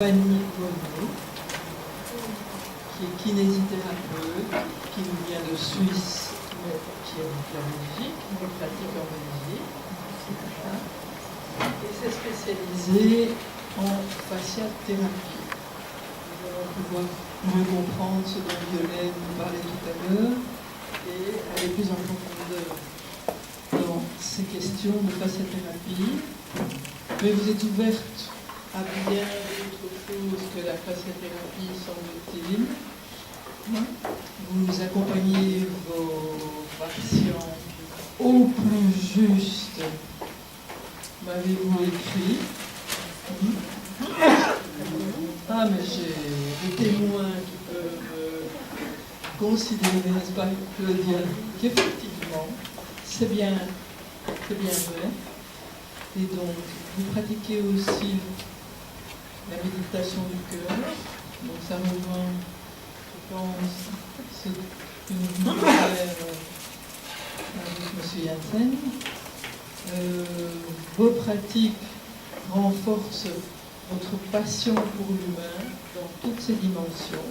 Fanny Bonneau, qui est kinésithérapeute, qui nous vient de Suisse, mais qui habite la Belgique, qui pratique en Belgique. Et s'est spécialisée en fasciathérapie. Nous allons pouvoir mieux comprendre ce dont Violaine nous parlait tout à l'heure et aller plus en profondeur dans ces questions de fasciathérapie. Mais vous êtes ouverte à bien d'autres choses que la fasciathérapie, semble-t-il. Vous accompagnez vos patients au plus juste, m'avez-vous écrit. Ah, mais j'ai des témoins qui peuvent considérer, n'est-ce pas, Claudia, qu'effectivement, c'est bien vrai. Et donc, vous pratiquez aussi la méditation du cœur. Donc ça rejoint, je pense, ce que nous voulons faire avec M. Janssen. Vos pratiques renforcent votre passion pour l'humain dans toutes ses dimensions.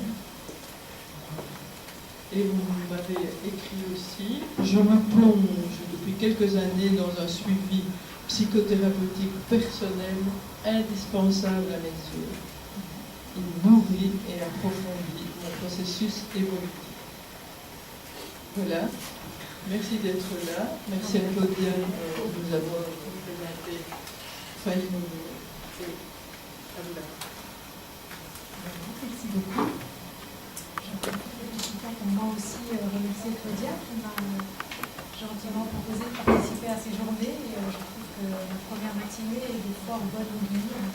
Et vous m'avez écrit aussi, je me plonge depuis quelques années dans un suivi psychothérapeutique personnel indispensable à mes yeux. Il nourrit et approfondit mon processus évolutif. Voilà. Merci d'être là. Merci à Claudia de nous avoir présenté Fanny Bonneau et Abdullah. Merci beaucoup. Je voudrais moi aussi remercier Claudia qui m'a gentiment proposé de participer à ces journées. Et je trouve que la première matinée est des fois en bonne ligne.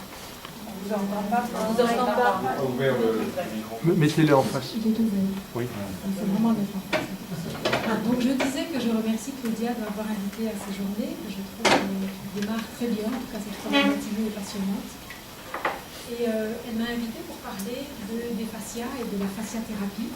On vous entend pas. On vous entend pas. Ouvert le micro. Mettez-le en face. Il est ouvert. Oui. Il faut vraiment le faire. Donc je disais que je remercie Claudia de m'avoir invitée à ces journées, que je trouve qu'elle démarre très bien. En tout cas, cette première matinée est passionnante. Et elle m'a invitée pour parler des fascias et de la fasciathérapie.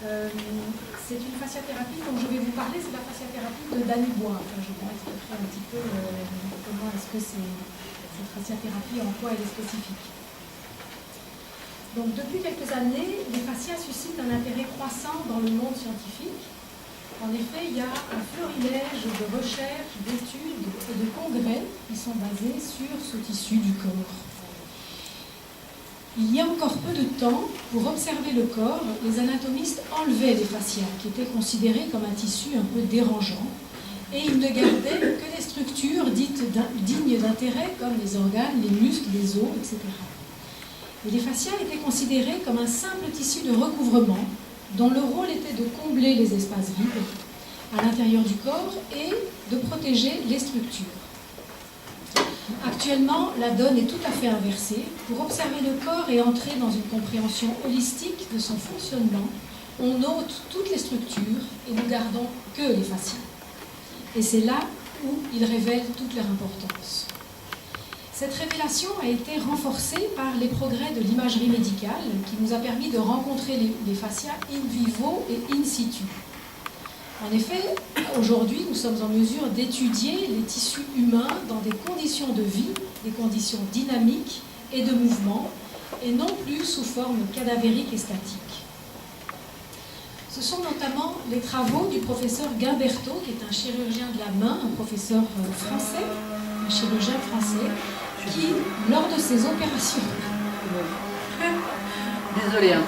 C'est une fasciathérapie dont je vais vous parler, c'est la fasciathérapie de Danny Bois. Enfin, je vais expliquer un petit peu comment est-ce que cette fasciathérapie, en quoi elle est spécifique. Donc depuis quelques années, les fascias suscitent un intérêt croissant dans le monde scientifique. En effet, il y a un florilège de recherches, d'études et de congrès qui sont basés sur ce tissu du corps. Il y a encore peu de temps, pour observer le corps, les anatomistes enlevaient les fascias, qui étaient considérés comme un tissu un peu dérangeant, et ils ne gardaient que les structures dites dignes d'intérêt, comme les organes, les muscles, les os, etc. Et les fascias étaient considérés comme un simple tissu de recouvrement, dont le rôle était de combler les espaces vides à l'intérieur du corps et de protéger les structures. Actuellement, la donne est tout à fait inversée. Pour observer le corps et entrer dans une compréhension holistique de son fonctionnement, on ôte toutes les structures et nous gardons que les fascias. Et c'est là où ils révèlent toute leur importance. Cette révélation a été renforcée par les progrès de l'imagerie médicale qui nous a permis de rencontrer les fascias in vivo et in situ. En effet, aujourd'hui, nous sommes en mesure d'étudier les tissus humains dans des conditions de vie, des conditions dynamiques et de mouvement, et non plus sous forme cadavérique et statique. Ce sont notamment les travaux du professeur Guimberteau, qui est un chirurgien de la main, un professeur français, un chirurgien français, qui, lors de ses opérations... Désolée, hein.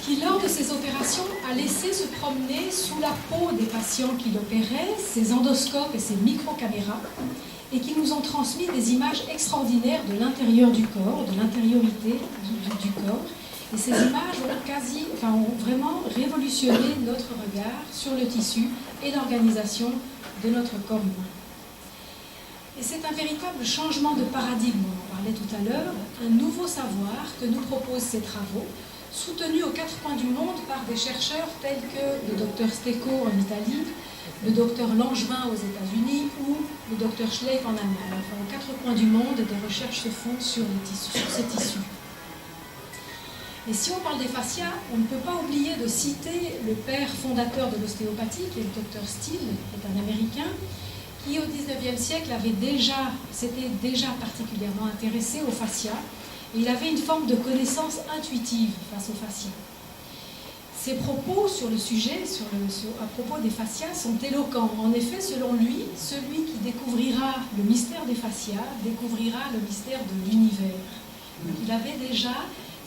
Qui, lors de ces opérations, a laissé se promener sous la peau des patients qu'il opérait ses endoscopes et ses microcaméras, et qui nous ont transmis des images extraordinaires de l'intérieur du corps, de l'intériorité du corps. Et ces images ont vraiment révolutionné notre regard sur le tissu et l'organisation de notre corps humain. Et c'est un véritable changement de paradigme, on en parlait tout à l'heure, un nouveau savoir que nous proposent ces travaux, soutenus aux quatre coins du monde par des chercheurs tels que le docteur Stecco en Italie, le docteur Langevin aux États-Unis ou le docteur Schleif en Allemagne. Enfin, aux quatre coins du monde, des recherches se font sur ces tissus. Et si on parle des fascias, on ne peut pas oublier de citer le père fondateur de l'ostéopathie, qui est le docteur Steele, qui est un Américain, qui au XIXe siècle s'était déjà particulièrement intéressé au fascia, et il avait une forme de connaissance intuitive face au fascia. Ses propos sur le sujet, à propos des fascias, sont éloquents. En effet, selon lui, celui qui découvrira le mystère des fascias découvrira le mystère de l'univers. Il avait déjà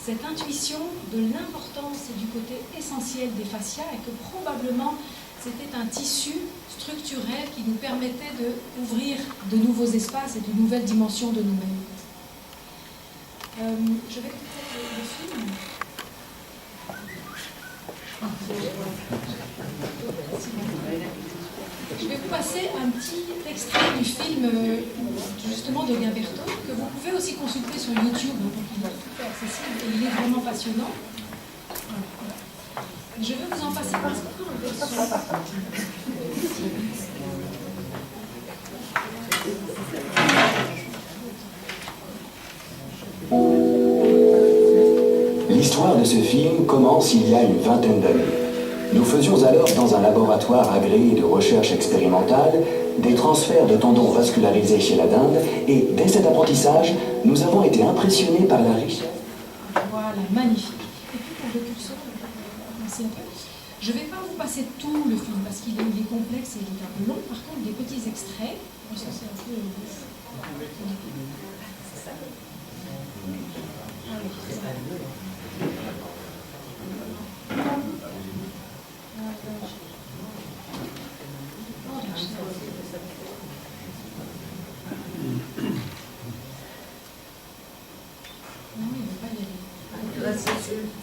cette intuition de l'importance et du côté essentiel des fascias, et que probablement c'était un tissu structurel qui nous permettait d'ouvrir de nouveaux espaces et de nouvelles dimensions de nous-mêmes. Je vais écouter le film. Je vais vous passer un petit extrait du film justement de Gumberto, que vous pouvez aussi consulter sur YouTube, donc il est tout à fait accessible et il est vraiment passionnant. Voilà. Je vais vous en passer parce L'histoire de ce film commence il y a une vingtaine d'années. Nous faisions alors dans un laboratoire agréé de recherche expérimentale des transferts de tendons vascularisés chez la dinde, et dès cet apprentissage, nous avons été impressionnés par la richesse. Voilà, magnifique. Et puis pour le curseur, avancer un peu. Je ne vais pas vous passer tout le film parce qu'il est complexe et il est un peu long. Par contre, des petits extraits. Bon, ça c'est un peu.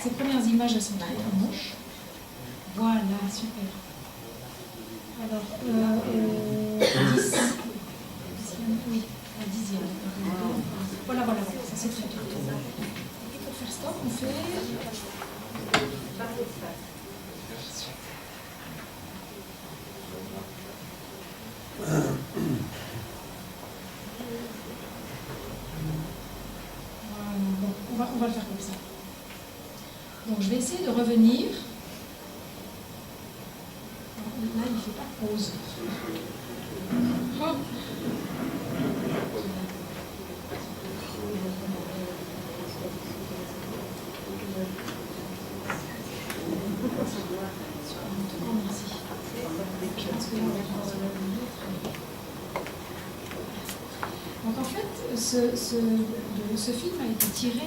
Ces premières images, elles sont très moches. Voilà, super. Alors, 10. Oui, un dixième. Voilà, ça c'est très bien. Et pour faire stop, on fait. Voilà, on va le faire comme ça. Donc je vais essayer de revenir. Là, il ne fait pas pause. Oh. Donc en fait, ce film a été tiré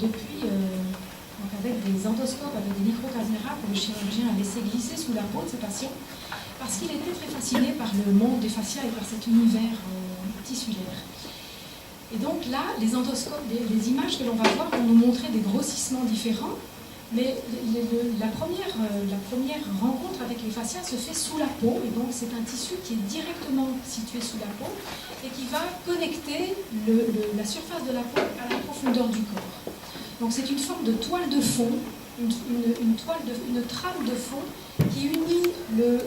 depuis, donc avec des endoscopes, avec des microcaméras que le chirurgien a laissé glisser sous la peau de ses patients, parce qu'il était très fasciné par le monde des fascias et par cet univers tissulaire. Et donc là, les endoscopes, les images que l'on va voir vont nous montrer des grossissements différents, mais la première rencontre avec les fascias se fait sous la peau, et donc c'est un tissu qui est directement situé sous la peau et qui va connecter la surface de la peau à la profondeur du corps. Donc c'est une forme de toile de fond, une trame de fond qui unit le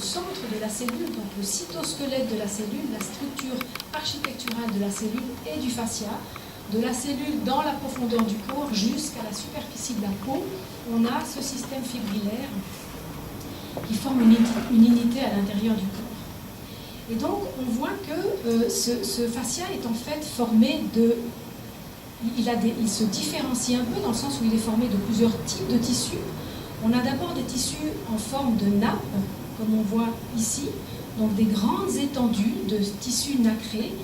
centre de la cellule, donc le cytosquelette de la cellule, la structure architecturale de la cellule et du fascia, de la cellule dans la profondeur du corps jusqu'à la superficie de la peau. On a ce système fibrillaire qui forme une unité à l'intérieur du corps. Et donc on voit que ce fascia est en fait formé de... Il se différencie un peu dans le sens où il est formé de plusieurs types de tissus. On a d'abord des tissus en forme de nappe, comme on voit ici, donc des grandes étendues de tissus nacrés.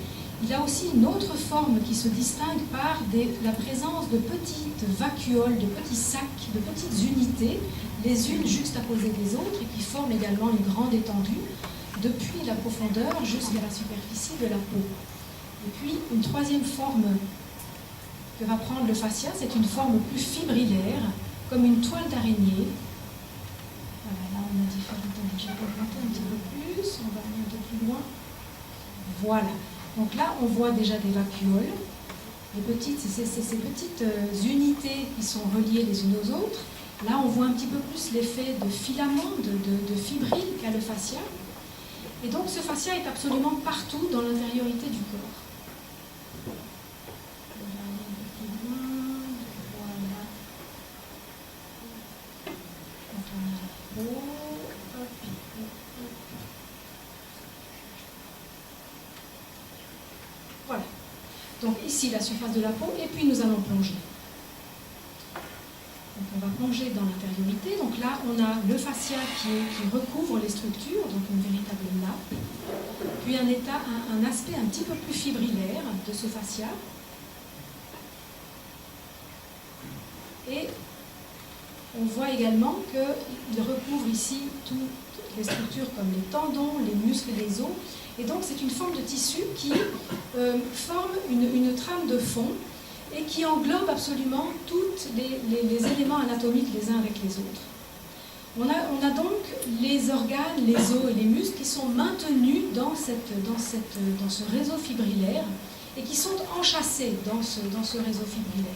Il a aussi une autre forme qui se distingue par la présence de petites vacuoles, de petits sacs, de petites unités, les unes juxtaposées des autres, et qui forment également une grande étendue, depuis la profondeur jusqu'à la superficie de la peau. Et puis, une troisième forme que va prendre le fascia, c'est une forme plus fibrillaire, comme une toile d'araignée. Voilà, là on a différentes... Attendez, je vais augmenter un petit peu plus, on va aller un peu plus loin. Voilà. Donc là, on voit déjà des vacuoles. C'est ces petites unités qui sont reliées les unes aux autres. Là, on voit un petit peu plus l'effet de filament, de fibrilles qu'a le fascia. Et donc, ce fascia est absolument partout dans l'intériorité du corps. ici la surface de la peau, et puis nous allons plonger. Donc on va plonger dans l'intériorité. Donc là, on a le fascia qui recouvre les structures, donc une véritable nappe. Puis un aspect un petit peu plus fibrillaire de ce fascia. Et on voit également qu'il recouvre ici toutes les structures comme les tendons, les muscles et les os. Et donc c'est une forme de tissu qui forme une trame de fond et qui englobe absolument tous les éléments anatomiques les uns avec les autres. On a donc les organes, les os et les muscles qui sont maintenus dans ce réseau fibrillaire et qui sont enchâssés dans ce réseau fibrillaire.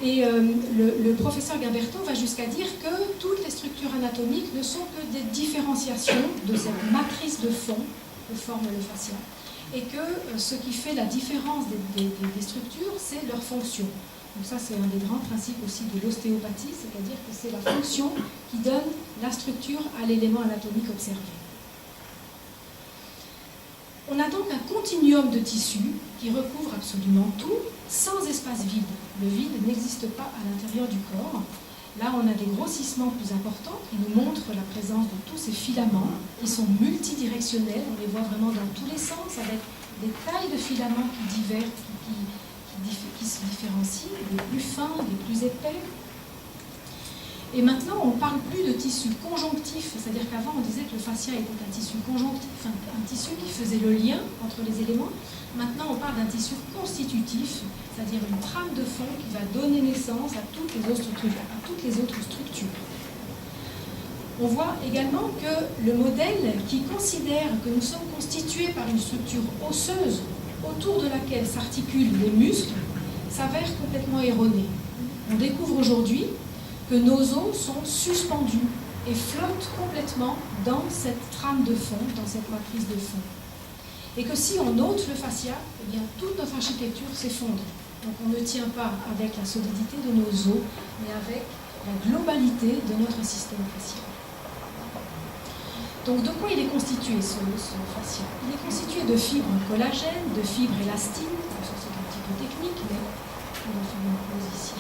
Et le professeur Gaberto va jusqu'à dire que toutes les structures anatomiques ne sont que des différenciations de cette matrice de fond que forme le fascia. Et que ce qui fait la différence des structures, c'est leur fonction. Donc ça, c'est un des grands principes aussi de l'ostéopathie, c'est-à-dire que c'est la fonction qui donne la structure à l'élément anatomique observé. On a donc un continuum de tissus qui recouvre absolument tout, sans espace vide. Le vide n'existe pas à l'intérieur du corps. Là, on a des grossissements plus importants qui nous montrent la présence de tous ces filaments qui sont multidirectionnels. On les voit vraiment dans tous les sens, avec des tailles de filaments qui divergent, qui se différencient, des plus fins, des plus épais. Et maintenant, on ne parle plus de tissu conjonctif, c'est-à-dire qu'avant, on disait que le fascia était un tissu conjonctif, un tissu qui faisait le lien entre les éléments. Maintenant, on parle d'un tissu constitutif, c'est-à-dire une trame de fond qui va donner naissance à toutes les autres structures. On voit également que le modèle qui considère que nous sommes constitués par une structure osseuse autour de laquelle s'articulent les muscles s'avère complètement erroné. On découvre aujourd'hui que nos os sont suspendus et flottent complètement dans cette trame de fond, dans cette matrice de fond. Et que si on ôte le fascia, eh bien, toute notre architecture s'effondre. Donc on ne tient pas avec la solidité de nos os, mais avec la globalité de notre système facial. Donc de quoi il est constitué ce fascia? Il est constitué de fibres collagènes, de fibres élastines, ça c'est un petit peu technique, mais on va faire une pause ici.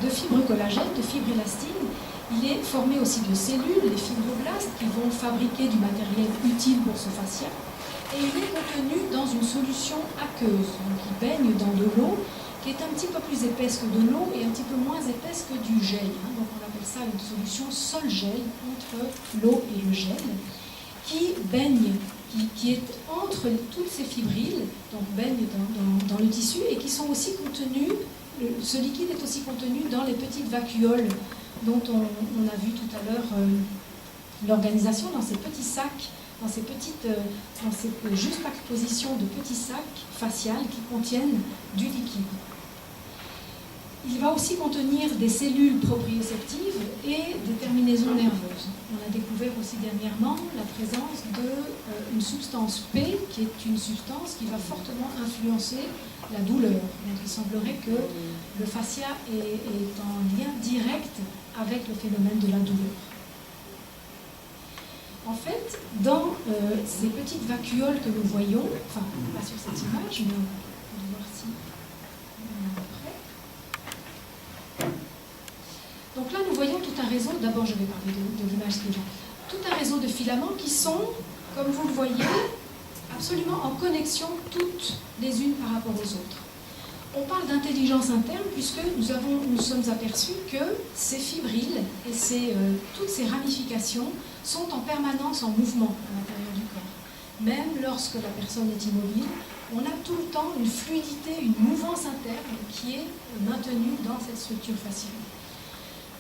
De fibres collagènes, de fibres élastines, il est formé aussi de cellules, les fibroblastes, qui vont fabriquer du matériel utile pour ce fascia. Et il est contenu dans une solution aqueuse, donc il baigne dans de l'eau, qui est un petit peu plus épaisse que de l'eau et un petit peu moins épaisse que du gel. Donc on appelle ça une solution sol-gel entre l'eau et le gel, qui baigne, qui est entre toutes ces fibrilles, donc baigne dans le tissu, et qui sont aussi contenus, ce liquide est aussi contenu dans les petites vacuoles dont on a vu tout à l'heure l'organisation dans ces petits sacs, dans cette juxtaposition de petits sacs faciales qui contiennent du liquide. Il va aussi contenir des cellules proprioceptives et des terminaisons nerveuses. On a découvert aussi dernièrement la présence d'une substance P, qui est une substance qui va fortement influencer la douleur. Donc il semblerait que le fascia est en lien direct avec le phénomène de la douleur. En fait, dans ces petites vacuoles que nous voyons, enfin, pas sur cette image, mais on va voir si on est prêt. Donc là, nous voyons tout un réseau, d'abord je vais parler de l'image suivante, tout un réseau de filaments qui sont, comme vous le voyez, absolument en connexion toutes les unes par rapport aux autres. On parle d'intelligence interne puisque nous sommes aperçus que ces fibrilles et toutes ces ramifications sont en permanence en mouvement à l'intérieur du corps. Même lorsque la personne est immobile, on a tout le temps une fluidité, une mouvance interne qui est maintenue dans cette structure faciale.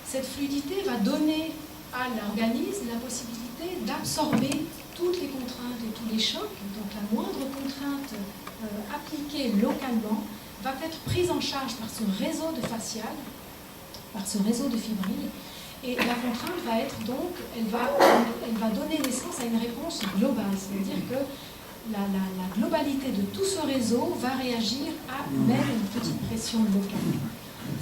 Cette fluidité va donner à l'organisme la possibilité d'absorber toutes les contraintes et tous les chocs. Donc la moindre contrainte appliquée localement va être prise en charge par ce réseau de facial, par ce réseau de fibrilles, et la contrainte va être donc, elle va donner naissance à une réponse globale, c'est-à-dire que la globalité de tout ce réseau va réagir à même une petite pression locale.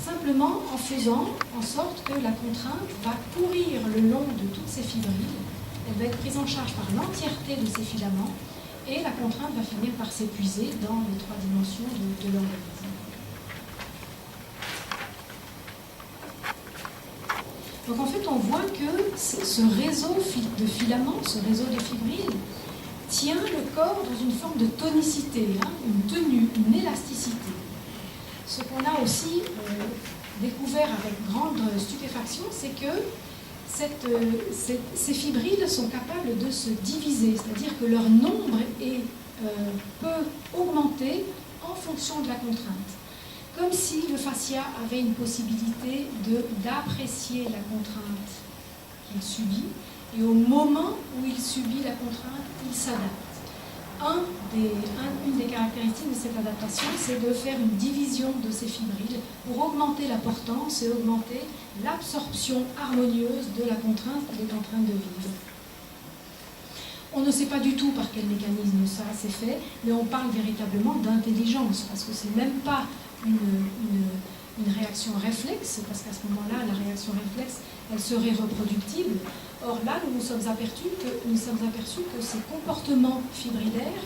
Simplement en faisant en sorte que la contrainte va courir le long de toutes ces fibrilles, elle va être prise en charge par l'entièreté de ces filaments, et la contrainte va finir par s'épuiser dans les 3 dimensions de l'organisme. Donc en fait, on voit que ce réseau de filaments, ce réseau de fibrilles, tient le corps dans une forme de tonicité, une tenue, une élasticité. Ce qu'on a aussi découvert avec grande stupéfaction, c'est que ces fibrilles sont capables de se diviser, c'est-à-dire que leur nombre peut augmenter en fonction de la contrainte. Comme si le fascia avait une possibilité d'apprécier la contrainte qu'il subit, et au moment où il subit la contrainte, il s'adapte. Une des caractéristiques de cette adaptation, c'est de faire une division de ces fibrilles pour augmenter la portance et augmenter l'absorption harmonieuse de la contrainte qu'il est en train de vivre. On ne sait pas du tout par quel mécanisme ça s'est fait, mais on parle véritablement d'intelligence, parce que c'est même pas une réaction réflexe, parce qu'à ce moment-là, la réaction réflexe, elle serait reproductible. Or là, nous nous sommes aperçus que ces comportements fibrillaires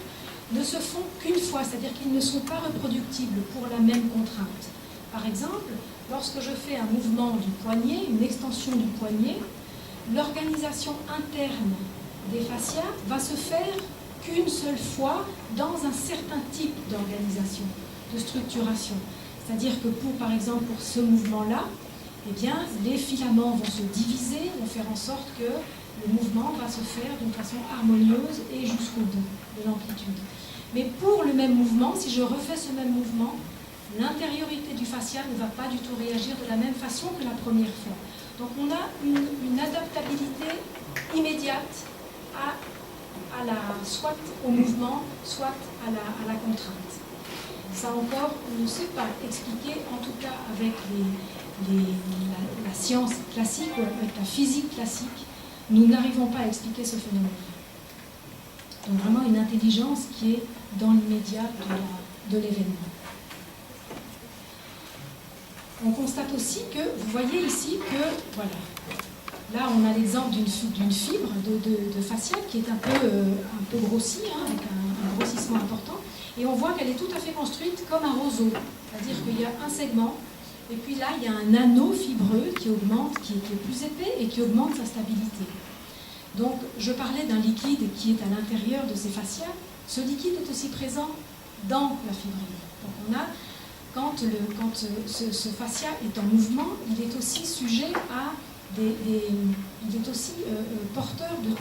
ne se font qu'une fois, c'est-à-dire qu'ils ne sont pas reproductibles pour la même contrainte. Par exemple, lorsque je fais un mouvement du poignet, une extension du poignet, l'organisation interne des fascias va se faire qu'une seule fois dans un certain type d'organisation, de structuration. C'est-à-dire que par exemple, pour ce mouvement-là, eh bien, les filaments vont se diviser, vont faire en sorte que le mouvement va se faire d'une façon harmonieuse et jusqu'au bout de l'amplitude. Mais pour le même mouvement, si je refais ce même mouvement, l'intériorité du fascia ne va pas du tout réagir de la même façon que la première fois. Donc on a une adaptabilité immédiate soit au mouvement, soit à la contrainte. Ça encore, on ne sait pas expliquer, en tout cas avec la science classique ou avec la physique classique, nous n'arrivons pas à expliquer ce phénomène. Donc vraiment une intelligence qui est dans l'immédiat de l'événement. On constate aussi que, vous voyez ici que, voilà, là on a l'exemple d'une fibre de fascia qui est un peu grossie, avec un grossissement important, et on voit qu'elle est tout à fait construite comme un roseau, c'est-à-dire qu'il y a un segment, et puis là il y a un anneau fibreux qui augmente, qui est plus épais et qui augmente sa stabilité. Donc je parlais d'un liquide qui est à l'intérieur de ces fascias, ce liquide est aussi présent dans la fibrille. Donc on a, quand ce fascia est en mouvement, il est aussi sujet à il est aussi porteur de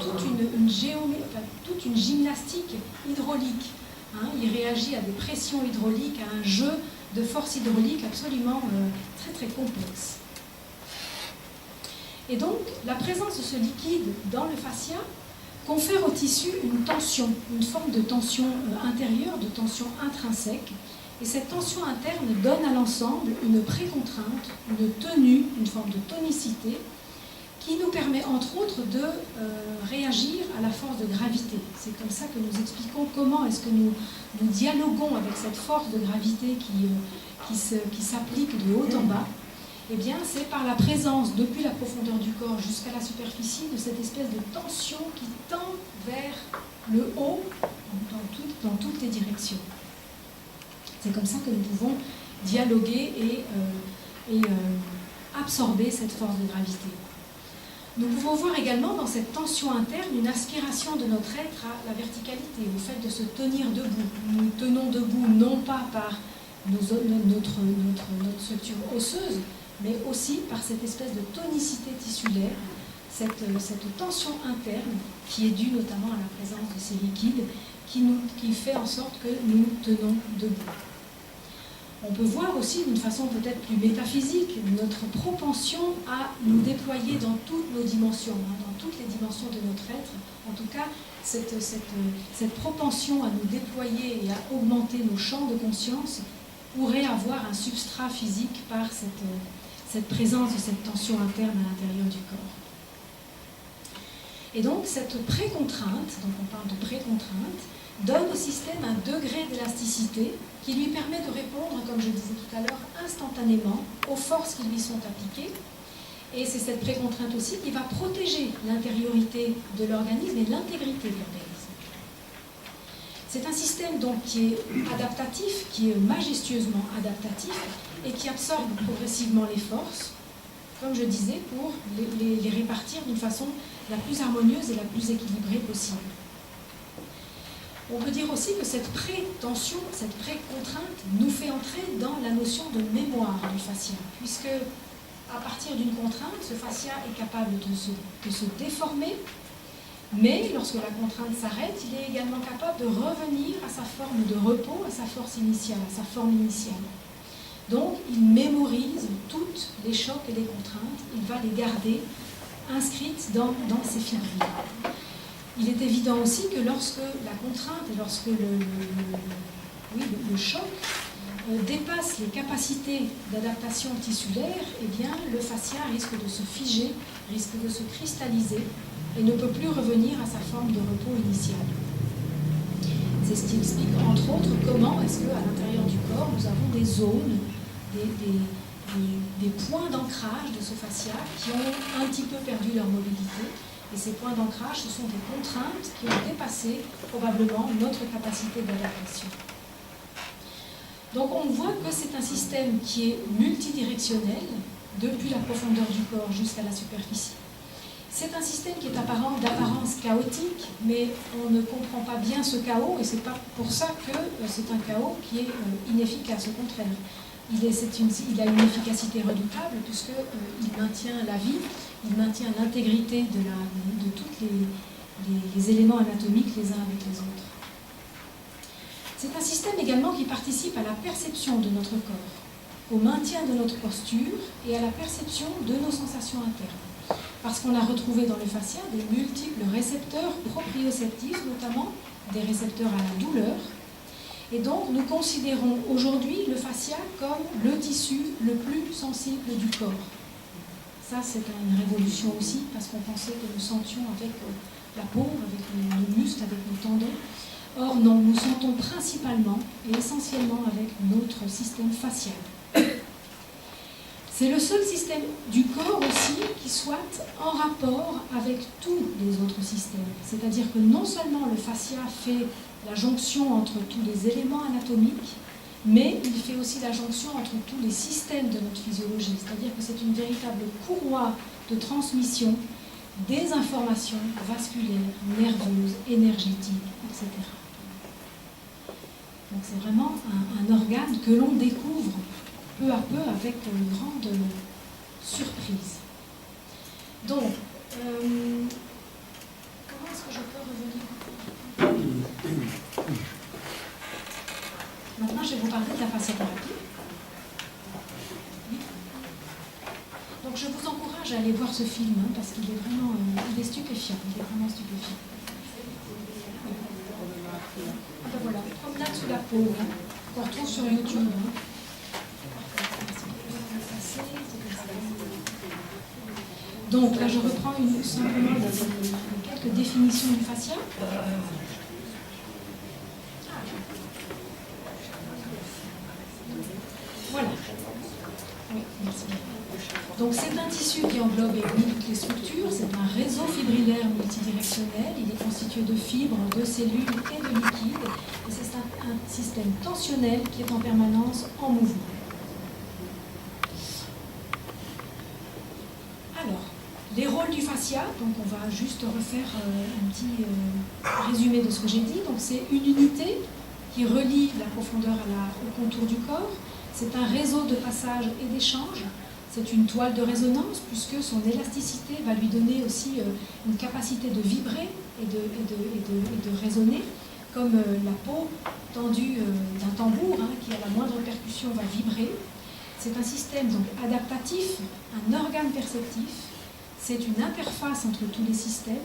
toute une gymnastique hydraulique. Il réagit à des pressions hydrauliques, à un jeu de force hydraulique absolument très très complexe. Et donc, la présence de ce liquide dans le fascia confère au tissu une tension, une forme de tension intérieure, de tension intrinsèque. Et cette tension interne donne à l'ensemble une précontrainte, une tenue, une forme de tonicité, qui nous permet entre autres de réagir à la force de gravité. C'est comme ça que nous expliquons comment est-ce que nous dialoguons avec cette force de gravité qui s'applique de haut en bas. Eh bien, c'est par la présence, depuis la profondeur du corps jusqu'à la superficie, de cette espèce de tension qui tend vers le haut dans toutes les directions. C'est comme ça que nous pouvons dialoguer et absorber cette force de gravité. Nous pouvons voir également dans cette tension interne une aspiration de notre être à la verticalité, au fait de se tenir debout. Nous nous tenons debout non pas par notre structure osseuse, mais aussi par cette espèce de tonicité tissulaire, cette tension interne qui est due notamment à la présence de ces liquides qui fait en sorte que nous tenons debout. On peut voir aussi d'une façon peut-être plus métaphysique notre propension à nous déployer dans toutes nos dimensions, dans toutes les dimensions de notre être. En tout cas, cette propension à nous déployer et à augmenter nos champs de conscience pourrait avoir un substrat physique par cette présence de cette tension interne à l'intérieur du corps. Et donc cette précontrainte, donc on parle de précontrainte, donne au système un degré d'élasticité qui lui permet de répondre, comme je disais tout à l'heure, instantanément aux forces qui lui sont appliquées. Et c'est cette précontrainte aussi qui va protéger l'intériorité de l'organisme et l'intégrité de l'organisme. C'est un système donc qui est adaptatif, qui est majestueusement adaptatif et qui absorbe progressivement les forces, comme je disais, pour les répartir d'une façon la plus harmonieuse et la plus équilibrée possible. On peut dire aussi que cette pré-tension, cette pré-contrainte nous fait entrer dans la notion de mémoire du fascia, puisque à partir d'une contrainte, ce fascia est capable de se déformer, mais lorsque la contrainte s'arrête, il est également capable de revenir à sa forme de repos, à sa force initiale, à sa forme initiale. Donc, il mémorise toutes les chocs et les contraintes, il va les garder inscrites dans ses fibrilles. Il est évident aussi que lorsque la contrainte et lorsque le choc dépasse les capacités d'adaptation tissulaire, eh bien, le fascia risque de se figer, risque de se cristalliser et ne peut plus revenir à sa forme de repos initiale. C'est ce qui explique, entre autres, comment est-ce qu'à l'intérieur du corps, nous avons des zones, des points d'ancrage de ce fascia qui ont un petit peu perdu leur mobilité. Et ces points d'ancrage, ce sont des contraintes qui ont dépassé probablement notre capacité d'adaptation. Donc on voit que c'est un système qui est multidirectionnel, depuis la profondeur du corps jusqu'à la superficie. C'est un système qui est d'apparence chaotique, mais on ne comprend pas bien ce chaos, et c'est pas pour ça que c'est un chaos qui est inefficace, au contraire. Il a une efficacité redoutable, puisqu'il maintient la vie, il maintient l'intégrité de tous les éléments anatomiques les uns avec les autres. C'est un système également qui participe à la perception de notre corps, au maintien de notre posture et à la perception de nos sensations internes. Parce qu'on a retrouvé dans le fascia des multiples récepteurs proprioceptifs, notamment des récepteurs à la douleur. Et donc, nous considérons aujourd'hui le fascia comme le tissu le plus sensible du corps. Ça, c'est une révolution aussi, parce qu'on pensait que nous sentions avec la peau, avec nos muscles, avec nos tendons. Or non, nous sentons principalement et essentiellement avec notre système facial. C'est le seul système du corps aussi qui soit en rapport avec tous les autres systèmes. C'est-à-dire que non seulement le fascia fait la jonction entre tous les éléments anatomiques, mais il fait aussi la jonction entre tous les systèmes de notre physiologie. C'est-à-dire que c'est une véritable courroie de transmission des informations vasculaires, nerveuses, énergétiques, etc. Donc c'est vraiment un organe que l'on découvre peu à peu avec une grande surprise. Donc, comment est-ce que je peux revenir? Maintenant, je vais vous parler de la fasciathérapie. Donc, je vous encourage à aller voir ce film, parce qu'il est vraiment il est stupéfiant. Il est vraiment stupéfiant. Ah ben voilà, promenade sous la peau, qu'on retrouve sur YouTube. Donc là, je reprends simplement quelques définitions du fascia. Voilà. Oui, merci. Donc c'est un tissu qui englobe toutes les structures, c'est un réseau fibrillaire multidirectionnel, il est constitué de fibres, de cellules et de liquides, et c'est un système tensionnel qui est en permanence en mouvement. Alors, les rôles du fascia, donc on va juste refaire un petit résumé de ce que j'ai dit. Donc c'est une unité qui relie la profondeur au contour du corps, c'est un réseau de passage et d'échange. C'est une toile de résonance puisque son élasticité va lui donner aussi une capacité de vibrer et de résonner, comme la peau tendue d'un tambour qui à la moindre percussion va vibrer. C'est un système donc adaptatif, un organe perceptif, c'est une interface entre tous les systèmes,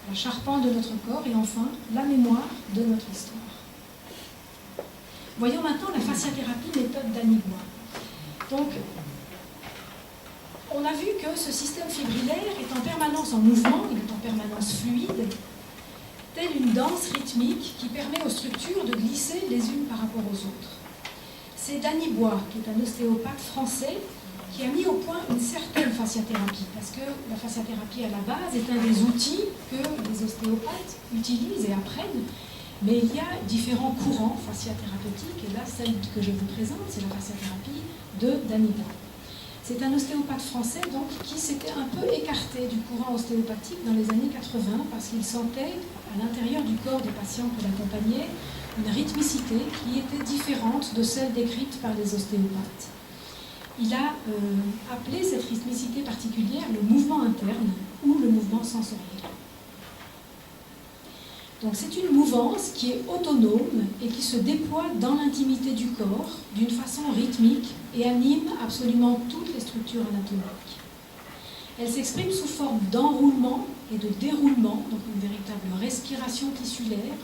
la charpente de notre corps et enfin la mémoire de notre histoire. Voyons maintenant la fasciathérapie méthode Danny-Bois. Donc, on a vu que ce système fibrillaire est en permanence en mouvement, il est en permanence fluide, telle une danse rythmique qui permet aux structures de glisser les unes par rapport aux autres. C'est Danny-Bois, qui est un ostéopathe français, qui a mis au point une certaine fasciathérapie, parce que la fasciathérapie à la base est un des outils que les ostéopathes utilisent et apprennent, Mais il y a différents courants fasciathérapeutiques, et là, celle que je vous présente, c'est la fasciathérapie de Danida. C'est un ostéopathe français donc, qui s'était un peu écarté du courant ostéopathique dans les années 80 parce qu'il sentait à l'intérieur du corps des patients qu'il accompagnait une rythmicité qui était différente de celle décrite par les ostéopathes. Il a appelé cette rythmicité particulière le mouvement interne ou le mouvement sensoriel. Donc c'est une mouvance qui est autonome et qui se déploie dans l'intimité du corps d'une façon rythmique et anime absolument toutes les structures anatomiques. Elle s'exprime sous forme d'enroulement et de déroulement, donc une véritable respiration tissulaire,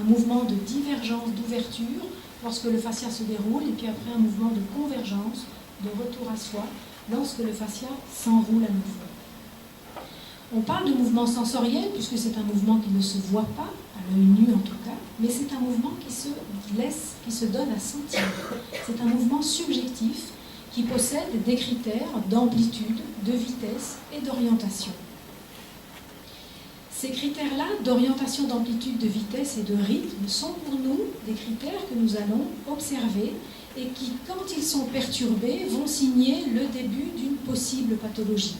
un mouvement de divergence, d'ouverture lorsque le fascia se déroule, et puis après un mouvement de convergence, de retour à soi, lorsque le fascia s'enroule à nouveau. On parle de mouvement sensoriel puisque c'est un mouvement qui ne se voit pas, à l'œil nu en tout cas, mais c'est un mouvement qui se donne à sentir. C'est un mouvement subjectif qui possède des critères d'amplitude, de vitesse et d'orientation. Ces critères-là, d'orientation, d'amplitude, de vitesse et de rythme, sont pour nous des critères que nous allons observer et qui, quand ils sont perturbés, vont signer le début d'une possible pathologie.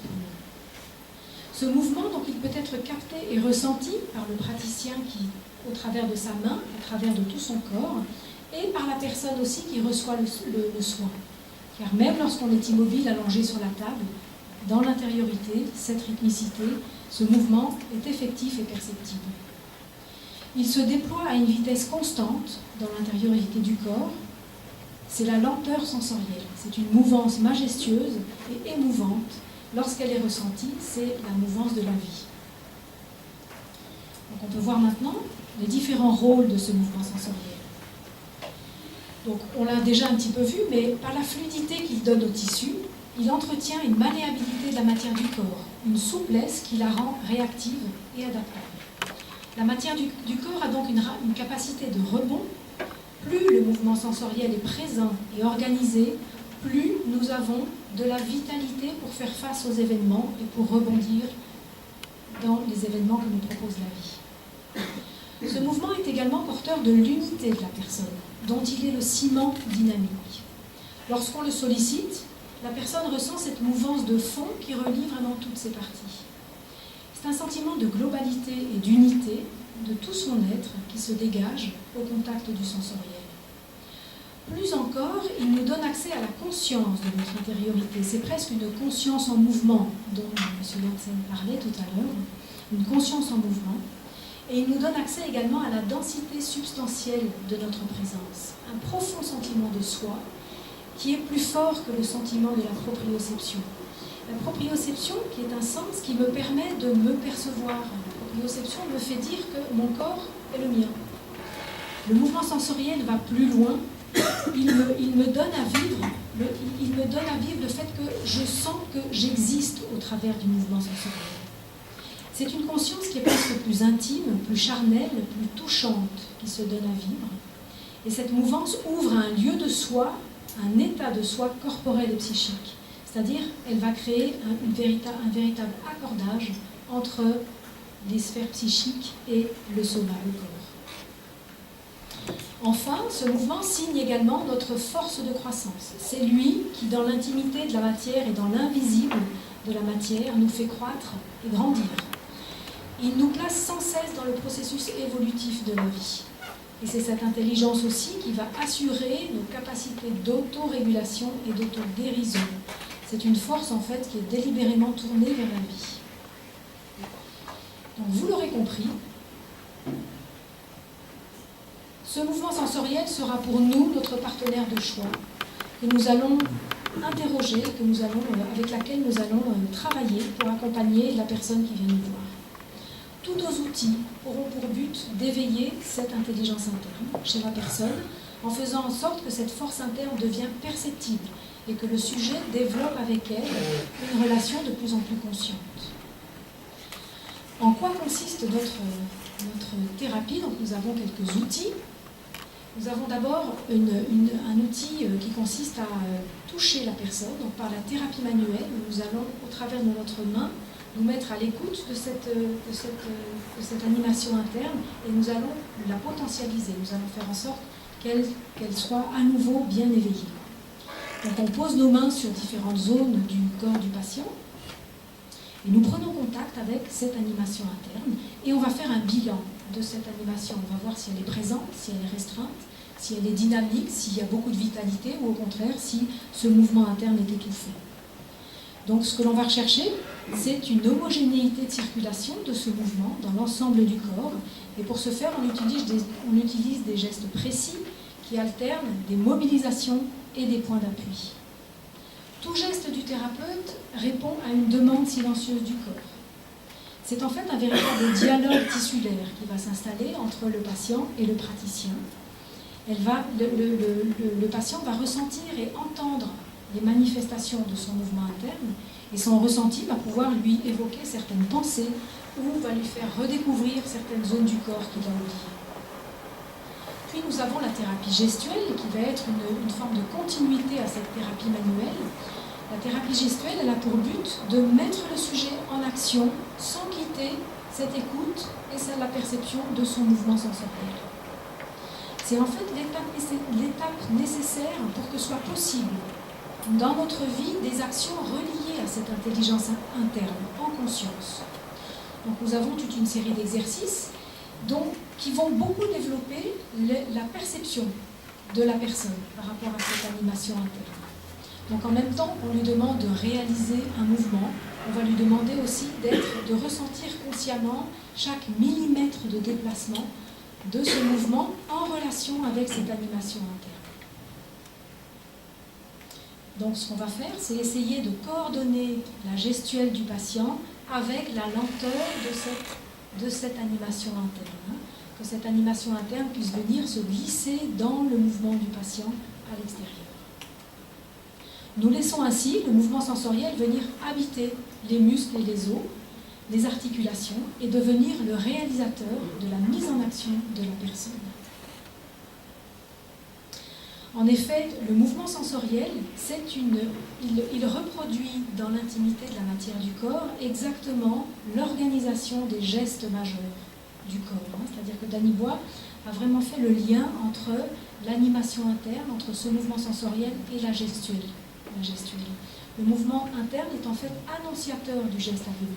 Ce mouvement, donc, il peut être capté et ressenti par le praticien qui, au travers de sa main, au travers de tout son corps, et par la personne aussi qui reçoit le soin. Car même lorsqu'on est immobile, allongé sur la table, dans l'intériorité, cette rythmicité, ce mouvement est effectif et perceptible. Il se déploie à une vitesse constante dans l'intériorité du corps. C'est la lenteur sensorielle. C'est une mouvance majestueuse et émouvante. Lorsqu'elle est ressentie, c'est la mouvance de la vie. Donc on peut voir maintenant les différents rôles de ce mouvement sensoriel. Donc on l'a déjà un petit peu vu, mais par la fluidité qu'il donne au tissu, il entretient une malléabilité de la matière du corps, une souplesse qui la rend réactive et adaptable. La matière du corps a donc une capacité de rebond. Plus le mouvement sensoriel est présent et organisé, plus nous avons de la vitalité pour faire face aux événements et pour rebondir dans les événements que nous propose la vie. Ce mouvement est également porteur de l'unité de la personne, dont il est le ciment dynamique. Lorsqu'on le sollicite, la personne ressent cette mouvance de fond qui relie vraiment toutes ses parties. C'est un sentiment de globalité et d'unité de tout son être qui se dégage au contact du sensoriel. Plus encore, il nous donne accès à la conscience de notre intériorité. C'est presque une conscience en mouvement dont M. Janssen parlait tout à l'heure, une conscience en mouvement. Et il nous donne accès également à la densité substantielle de notre présence, un profond sentiment de soi qui est plus fort que le sentiment de la proprioception. La proprioception qui est un sens qui me permet de me percevoir. La proprioception me fait dire que mon corps est le mien. Le mouvement sensoriel va plus loin. Il me donne à vivre le fait que je sens que j'existe au travers du mouvement sensoriel. C'est une conscience qui est presque plus intime, plus charnelle, plus touchante, qui se donne à vivre. Et cette mouvance ouvre un lieu de soi, un état de soi corporel et psychique. C'est-à-dire, elle va créer un véritable accordage entre les sphères psychiques et le soma, le corps. Enfin, ce mouvement signe également notre force de croissance. C'est lui qui, dans l'intimité de la matière et dans l'invisible de la matière, nous fait croître et grandir. Il nous place sans cesse dans le processus évolutif de la vie. Et c'est cette intelligence aussi qui va assurer nos capacités d'autorégulation et d'autodérision. C'est une force en fait qui est délibérément tournée vers la vie. Donc vous l'aurez compris, ce mouvement sensoriel sera pour nous notre partenaire de choix, que nous allons interroger, avec laquelle nous allons travailler pour accompagner la personne qui vient nous voir. Tous nos outils auront pour but d'éveiller cette intelligence interne chez la personne, en faisant en sorte que cette force interne devienne perceptible et que le sujet développe avec elle une relation de plus en plus consciente. En quoi consiste notre thérapie? Donc nous avons quelques outils. Nous avons d'abord un outil qui consiste à toucher la personne, donc par la thérapie manuelle. Nous allons, au travers de notre main, nous mettre à l'écoute de cette animation interne et nous allons la potentialiser, nous allons faire en sorte qu'elle soit à nouveau bien éveillée. Donc on pose nos mains sur différentes zones du corps du patient et nous prenons contact avec cette animation interne et on va faire un bilan de cette animation. On va voir si elle est présente, si elle est restreinte, si elle est dynamique, s'il y a beaucoup de vitalité ou au contraire si ce mouvement interne est étouffé. Donc ce que l'on va rechercher, c'est une homogénéité de circulation de ce mouvement dans l'ensemble du corps. Et pour ce faire, on utilise des gestes précis qui alternent des mobilisations et des points d'appui. Tout geste du thérapeute répond à une demande silencieuse du corps. C'est en fait un véritable dialogue tissulaire qui va s'installer entre le patient et le praticien. Le patient va ressentir et entendre les manifestations de son mouvement interne et son ressenti va pouvoir lui évoquer certaines pensées ou va lui faire redécouvrir certaines zones du corps qu'il a oubliées. Puis nous avons la thérapie gestuelle qui va être une forme de continuité à cette thérapie manuelle. La thérapie gestuelle, elle a pour but de mettre le sujet en action sans quitter cette écoute et la perception de son mouvement sensoriel. C'est en fait l'étape nécessaire pour que soit possible dans notre vie des actions reliées à cette intelligence interne, en conscience. Donc nous avons toute une série d'exercices qui vont beaucoup développer la perception de la personne par rapport à cette animation interne. Donc en même temps, on lui demande de réaliser un mouvement, on va lui demander aussi de ressentir consciemment chaque millimètre de déplacement de ce mouvement en relation avec cette animation interne. Donc ce qu'on va faire, c'est essayer de coordonner la gestuelle du patient avec la lenteur de cette animation interne. Que cette animation interne puisse venir se glisser dans le mouvement du patient à l'extérieur. Nous laissons ainsi le mouvement sensoriel venir habiter les muscles et les os, les articulations, et devenir le réalisateur de la mise en action de la personne. En effet, le mouvement sensoriel, il reproduit dans l'intimité de la matière du corps exactement l'organisation des gestes majeurs du corps. C'est-à-dire que Danny Bois a vraiment fait le lien entre l'animation interne, entre ce mouvement sensoriel et la gestuelle. Le mouvement interne est en fait annonciateur du geste à venir.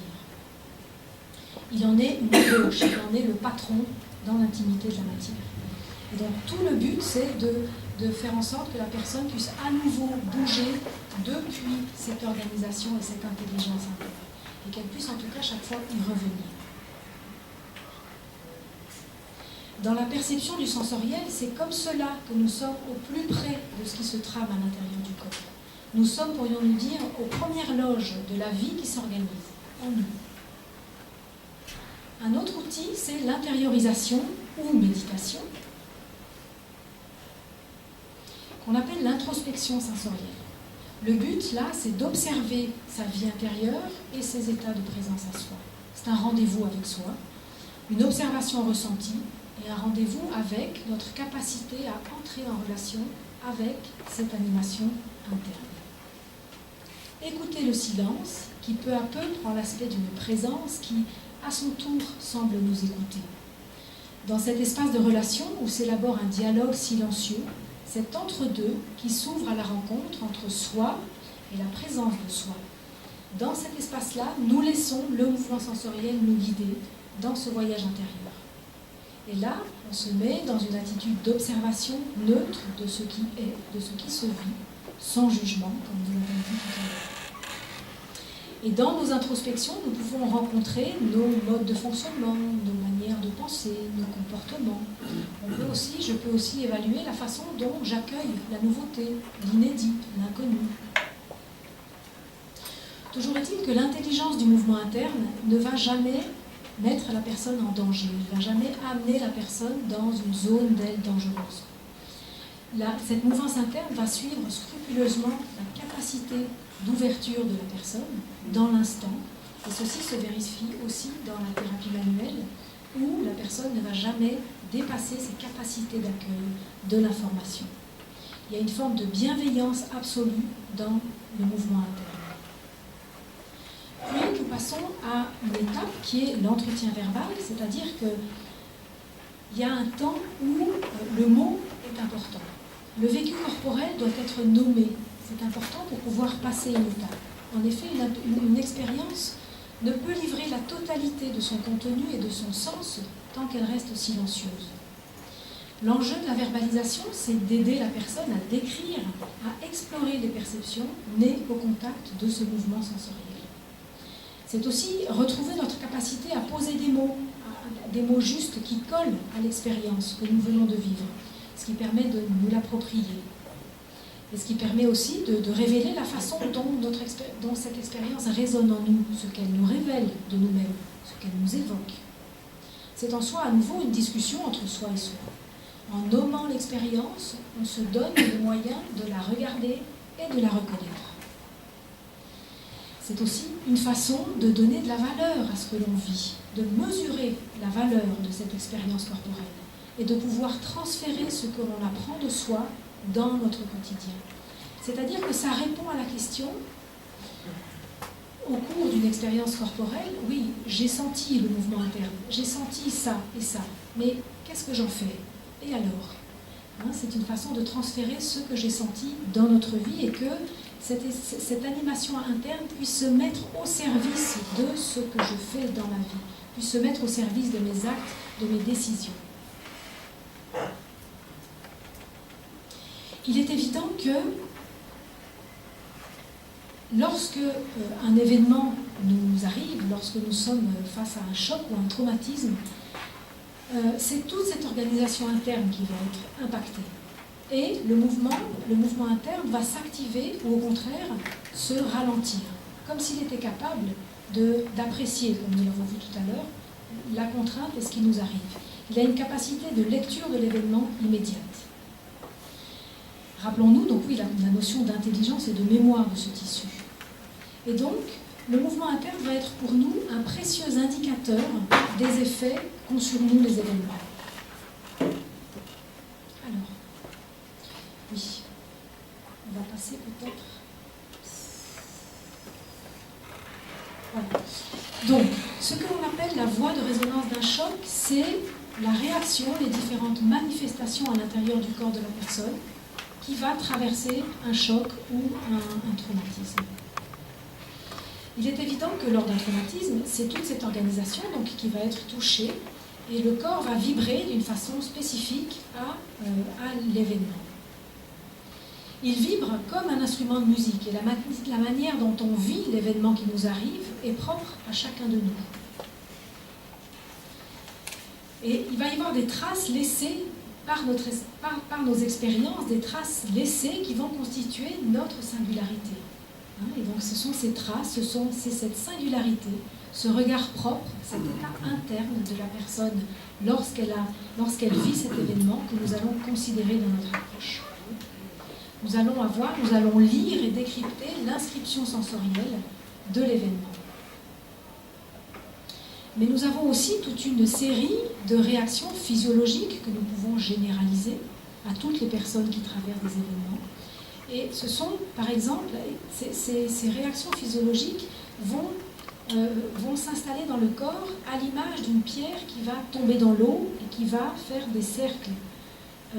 Il en est une gauche, il en est le patron dans l'intimité de la matière. Et donc tout le but, c'est de faire en sorte que la personne puisse à nouveau bouger depuis cette organisation et cette intelligence interne. Et qu'elle puisse en tout cas chaque fois y revenir. Dans la perception du sensoriel, c'est comme cela que nous sommes au plus près de ce qui se trame à l'intérieur du corps. Nous sommes, pourrions-nous dire, aux premières loges de la vie qui s'organise en nous. Un autre outil, c'est l'intériorisation ou méditation, qu'on appelle l'introspection sensorielle. Le but, là, c'est d'observer sa vie intérieure et ses états de présence à soi. C'est un rendez-vous avec soi, une observation ressentie et un rendez-vous avec notre capacité à entrer en relation avec cette animation interne. Écouter le silence, qui peu à peu prend l'aspect d'une présence qui, à son tour, semble nous écouter. Dans cet espace de relation où s'élabore un dialogue silencieux, c'est entre-deux qui s'ouvre à la rencontre entre soi et la présence de soi. Dans cet espace-là, nous laissons le mouvement sensoriel nous guider dans ce voyage intérieur. Et là, on se met dans une attitude d'observation neutre de ce qui est, de ce qui se vit, sans jugement, comme nous l'avons dit tout à l'heure. Et dans nos introspections, nous pouvons rencontrer nos modes de fonctionnement, nos manières de penser, nos comportements. Je peux aussi évaluer la façon dont j'accueille la nouveauté, l'inédit, l'inconnu. Toujours est-il que l'intelligence du mouvement interne ne va jamais mettre la personne en danger, ne va jamais amener la personne dans une zone d'aile dangereuse. Cette mouvance interne va suivre scrupuleusement la capacité d'ouverture de la personne dans l'instant. Et ceci se vérifie aussi dans la thérapie manuelle, où la personne ne va jamais dépasser ses capacités d'accueil de l'information. Il y a une forme de bienveillance absolue dans le mouvement interne. Puis, nous nous passons à une étape qui est l'entretien verbal, c'est-à-dire qu'il y a un temps où le mot est important. Le vécu corporel doit être nommé. C'est important pour pouvoir passer une étape. En effet, une expérience ne peut livrer la totalité de son contenu et de son sens tant qu'elle reste silencieuse. L'enjeu de la verbalisation, c'est d'aider la personne à décrire, à explorer les perceptions nées au contact de ce mouvement sensoriel. C'est aussi retrouver notre capacité à poser des mots justes qui collent à l'expérience que nous venons de vivre, ce qui permet de nous l'approprier. Et ce qui permet aussi de révéler la façon dont cette expérience résonne en nous, ce qu'elle nous révèle de nous-mêmes, ce qu'elle nous évoque. C'est en soi à nouveau une discussion entre soi et soi. En nommant l'expérience, on se donne les moyens de la regarder et de la reconnaître. C'est aussi une façon de donner de la valeur à ce que l'on vit, de mesurer la valeur de cette expérience corporelle et de pouvoir transférer ce que l'on apprend de soi dans notre quotidien. C'est-à-dire que ça répond à la question, au cours d'une expérience corporelle, oui, j'ai senti le mouvement interne, j'ai senti ça et ça, mais qu'est-ce que j'en fais? Et alors? C'est une façon de transférer ce que j'ai senti dans notre vie et que cette animation interne puisse se mettre au service de ce que je fais dans ma vie, puisse se mettre au service de mes actes, de mes décisions. Il est évident que lorsque un événement nous arrive, lorsque nous sommes face à un choc ou un traumatisme, c'est toute cette organisation interne qui va être impactée. Et le mouvement interne va s'activer ou au contraire se ralentir, comme s'il était capable d'apprécier, comme nous l'avons vu tout à l'heure, la contrainte et ce qui nous arrive. Il a une capacité de lecture de l'événement immédiate. Rappelons-nous, donc oui, la notion d'intelligence et de mémoire de ce tissu. Et donc, le mouvement interne va être pour nous un précieux indicateur des effets qu'ont sur nous les événements. Alors, oui, on va passer peut-être... Voilà. Donc, ce que l'on appelle la voie de résonance d'un choc, c'est la réaction, les différentes manifestations à l'intérieur du corps de la personne qui va traverser un choc ou un traumatisme. Il est évident que lors d'un traumatisme, c'est toute cette organisation donc, qui va être touchée et le corps va vibrer d'une façon spécifique à l'événement. Il vibre comme un instrument de musique et la manière dont on vit l'événement qui nous arrive est propre à chacun de nous. Et il va y avoir des traces laissées par nos expériences, des traces laissées qui vont constituer notre singularité. Et donc ce sont ces traces, c'est cette singularité, ce regard propre, cet état interne de la personne lorsqu'elle vit cet événement que nous allons considérer dans notre approche. Nous allons lire et décrypter l'inscription sensorielle de l'événement. Mais nous avons aussi toute une série de réactions physiologiques que nous pouvons généraliser à toutes les personnes qui traversent des événements. Et ce sont, par exemple, ces réactions physiologiques vont s'installer dans le corps à l'image d'une pierre qui va tomber dans l'eau et qui va faire des cercles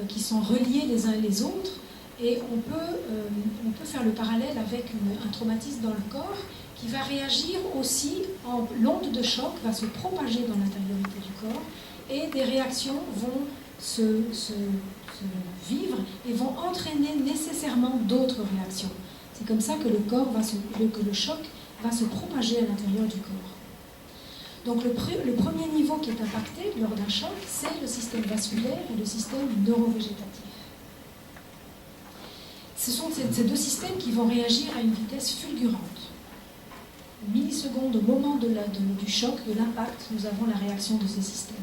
qui sont reliés les uns et les autres. Et on peut faire le parallèle avec un traumatisme dans le corps qui va réagir aussi, l'onde de choc va se propager dans l'intériorité du corps et des réactions vont se vivre et vont entraîner nécessairement d'autres réactions. C'est comme ça que le choc va se propager à l'intérieur du corps. Donc le premier niveau qui est impacté lors d'un choc, c'est le système vasculaire et le système neurovégétatif. Ce sont ces deux systèmes qui vont réagir à une vitesse fulgurante. Une milliseconde au moment du choc, de l'impact, nous avons la réaction de ces systèmes.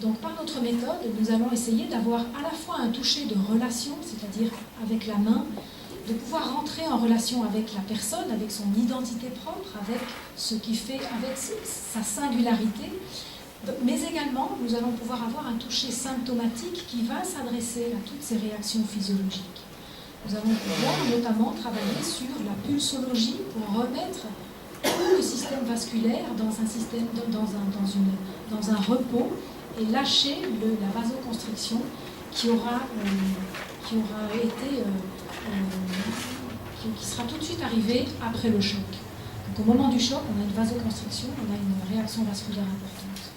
Donc par notre méthode, nous allons essayer d'avoir à la fois un toucher de relation, c'est-à-dire avec la main, de pouvoir rentrer en relation avec la personne, avec son identité propre, avec ce qui fait, avec sa singularité, mais également nous allons pouvoir avoir un toucher symptomatique qui va s'adresser à toutes ces réactions physiologiques. Nous allons pouvoir notamment travailler sur la pulsologie pour remettre tout le système vasculaire dans un repos et lâcher la vasoconstriction qui sera tout de suite arrivée après le choc. Donc au moment du choc, on a une vasoconstriction, on a une réaction vasculaire importante.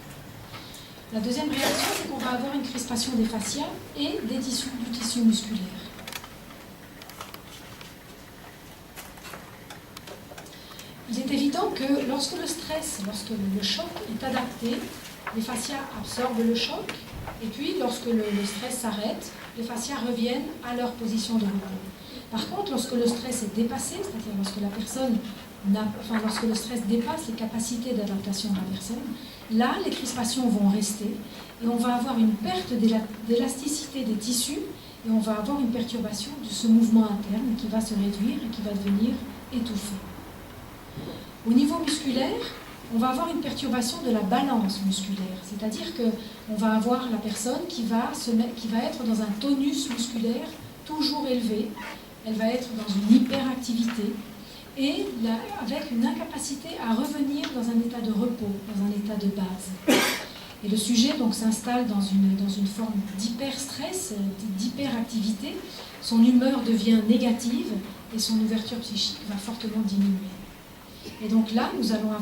La deuxième réaction, c'est qu'on va avoir une crispation des fascias et du tissu musculaire. Il est évident que lorsque le choc est adapté, les fascias absorbent le choc, et puis lorsque le stress s'arrête, les fascias reviennent à leur position de repos. Par contre, lorsque le stress est dépassé, c'est-à-dire lorsque le stress dépasse les capacités d'adaptation de la personne, là, les crispations vont rester, et on va avoir une perte d'élasticité des tissus, et on va avoir une perturbation de ce mouvement interne qui va se réduire et qui va devenir étouffé. Au niveau musculaire, on va avoir une perturbation de la balance musculaire, c'est-à-dire qu'on va avoir la personne qui va être dans un tonus musculaire toujours élevé, elle va être dans une hyperactivité et avec une incapacité à revenir dans un état de repos, dans un état de base. Et le sujet donc s'installe dans une forme d'hyperstress, d'hyperactivité, son humeur devient négative et son ouverture psychique va fortement diminuer. Et donc là, nous allons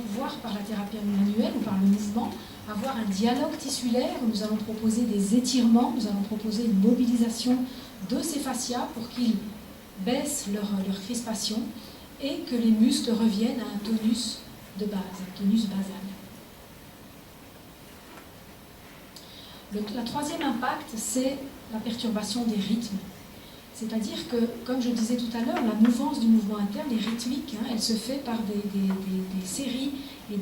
pouvoir, par la thérapie manuelle ou par le mouvement, avoir un dialogue tissulaire où nous allons proposer des étirements, nous allons proposer une mobilisation de ces fascias pour qu'ils baissent leur crispation et que les muscles reviennent à un tonus de base, un tonus basal. Le troisième impact, c'est la perturbation des rythmes. C'est-à-dire que, comme je disais tout à l'heure, la mouvance du mouvement interne est rythmique, elle se fait par des séries et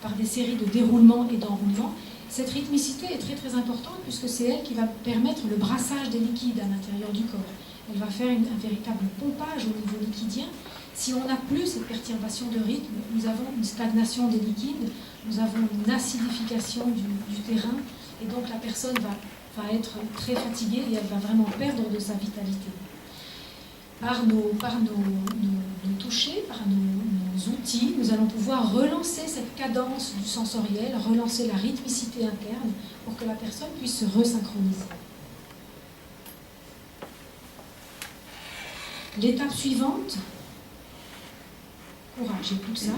par des séries de déroulements et d'enroulements. Cette rythmicité est très très importante puisque c'est elle qui va permettre le brassage des liquides à l'intérieur du corps. Elle va faire un véritable pompage au niveau liquidien. Si on n'a plus cette perturbation de rythme, nous avons une stagnation des liquides, nous avons une acidification du terrain, et donc la personne va être très fatiguée et elle va vraiment perdre de sa vitalité. Par nos touchés, par nos outils, nous allons pouvoir relancer cette cadence du sensoriel, relancer la rythmicité interne pour que la personne puisse se resynchroniser. L'étape suivante, courage et tout ça,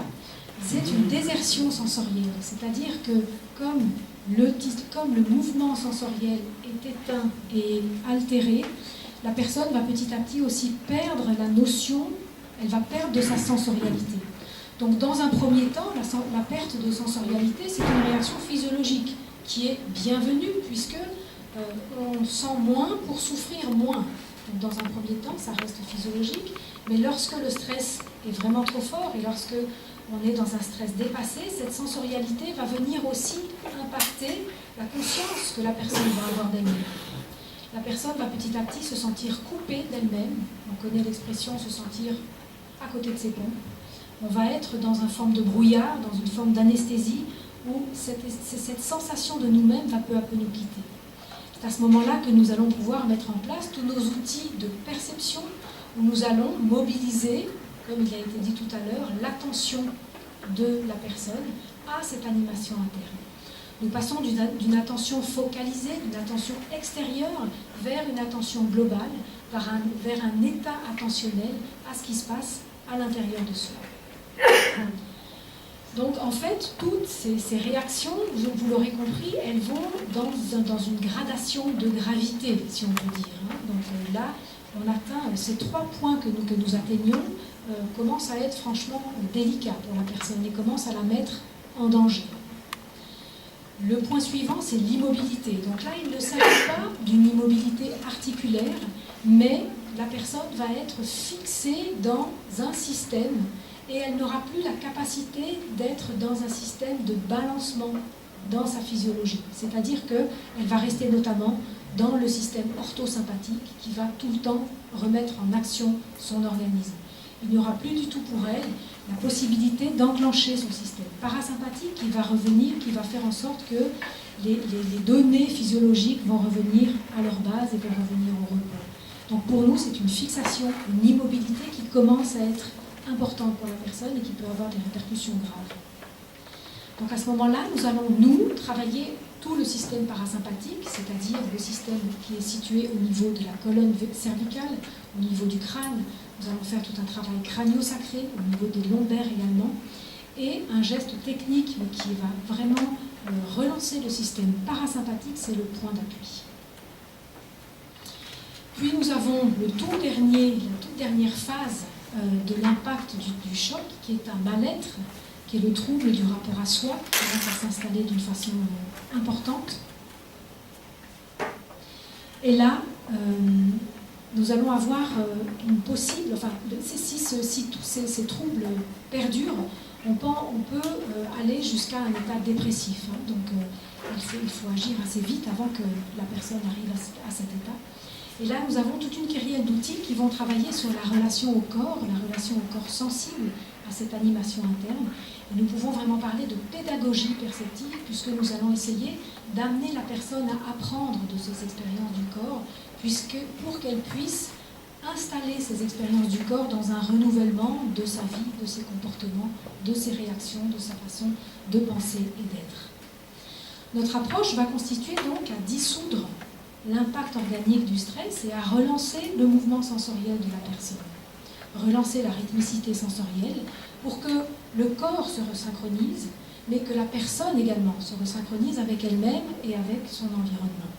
c'est une désertion sensorielle, c'est-à-dire que comme le mouvement sensoriel est éteint et altéré, la personne va petit à petit aussi perdre la notion, elle va perdre de sa sensorialité. Donc dans un premier temps, la perte de sensorialité, c'est une réaction physiologique qui est bienvenue puisque on sent moins pour souffrir moins. Donc dans un premier temps, ça reste physiologique, mais lorsque le stress est vraiment trop fort et lorsque on est dans un stress dépassé, cette sensorialité va venir aussi impacter la conscience que la personne va avoir d'elle-même. La personne va petit à petit se sentir coupée d'elle-même. On connaît l'expression se sentir à côté de ses pompes. On va être dans une forme de brouillard, dans une forme d'anesthésie, où cette sensation de nous-mêmes va peu à peu nous quitter. C'est à ce moment-là que nous allons pouvoir mettre en place tous nos outils de perception, où nous allons mobiliser, comme il a été dit tout à l'heure, l'attention de la personne à cette animation interne. Nous passons d'une attention focalisée, d'une attention extérieure, vers une attention globale, vers un état attentionnel à ce qui se passe à l'intérieur de soi. Donc en fait, toutes ces réactions, vous l'aurez compris, elles vont dans une gradation de gravité, si on peut dire. Donc là, on atteint ces 3 points que nous atteignons, commencent à être franchement délicats pour la personne et commencent à la mettre en danger. Le point suivant, c'est l'immobilité. Donc là, il ne s'agit pas d'une immobilité articulaire, mais la personne va être fixée dans un système et elle n'aura plus la capacité d'être dans un système de balancement dans sa physiologie. C'est-à-dire qu'elle va rester notamment dans le système orthosympathique qui va tout le temps remettre en action son organisme. Il n'y aura plus du tout pour elle la possibilité d'enclencher son système parasympathique qui va revenir, qui va faire en sorte que les données physiologiques vont revenir à leur base et vont revenir au repos. Donc pour nous, c'est une fixation, une immobilité qui commence à être importante pour la personne et qui peut avoir des répercussions graves. Donc à ce moment-là, nous allons, nous, travailler tout le système parasympathique, c'est-à-dire le système qui est situé au niveau de la colonne cervicale, au niveau du crâne. Nous allons faire tout un travail crânio-sacré, au niveau des lombaires également, et un geste technique mais qui va vraiment relancer le système parasympathique, c'est le point d'appui. Puis nous avons la toute dernière phase de l'impact du choc, qui est un mal-être, qui est le trouble du rapport à soi, qui va s'installer d'une façon importante. Et là, nous allons avoir une possible, enfin, si tous ces troubles perdurent, on peut aller jusqu'à un état dépressif. Hein. Donc il faut agir assez vite avant que la personne arrive à cet état. Et là, nous avons toute une kyrielle d'outils qui vont travailler sur la relation au corps sensible à cette animation interne. Et nous pouvons vraiment parler de pédagogie perceptive, puisque nous allons essayer d'amener la personne à apprendre de ces expériences du corps, pour qu'elle puisse installer ces expériences du corps dans un renouvellement de sa vie, de ses comportements, de ses réactions, de sa façon de penser et d'être. Notre approche va constituer donc à dissoudre l'impact organique du stress et à relancer le mouvement sensoriel de la personne. Relancer la rythmicité sensorielle pour que le corps se resynchronise, mais que la personne également se resynchronise avec elle-même et avec son environnement.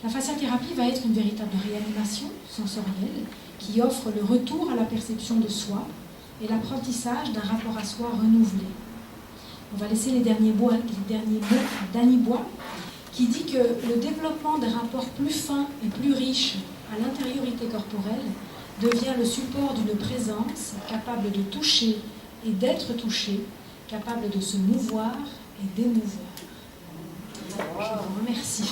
La fasciathérapie va être une véritable réanimation sensorielle qui offre le retour à la perception de soi et l'apprentissage d'un rapport à soi renouvelé. On va laisser les derniers mots d'Annie Bois, qui dit que le développement des rapports plus fins et plus riches à l'intériorité corporelle devient le support d'une présence capable de toucher et d'être touchée, capable de se mouvoir et d'émouvoir. Je vous remercie.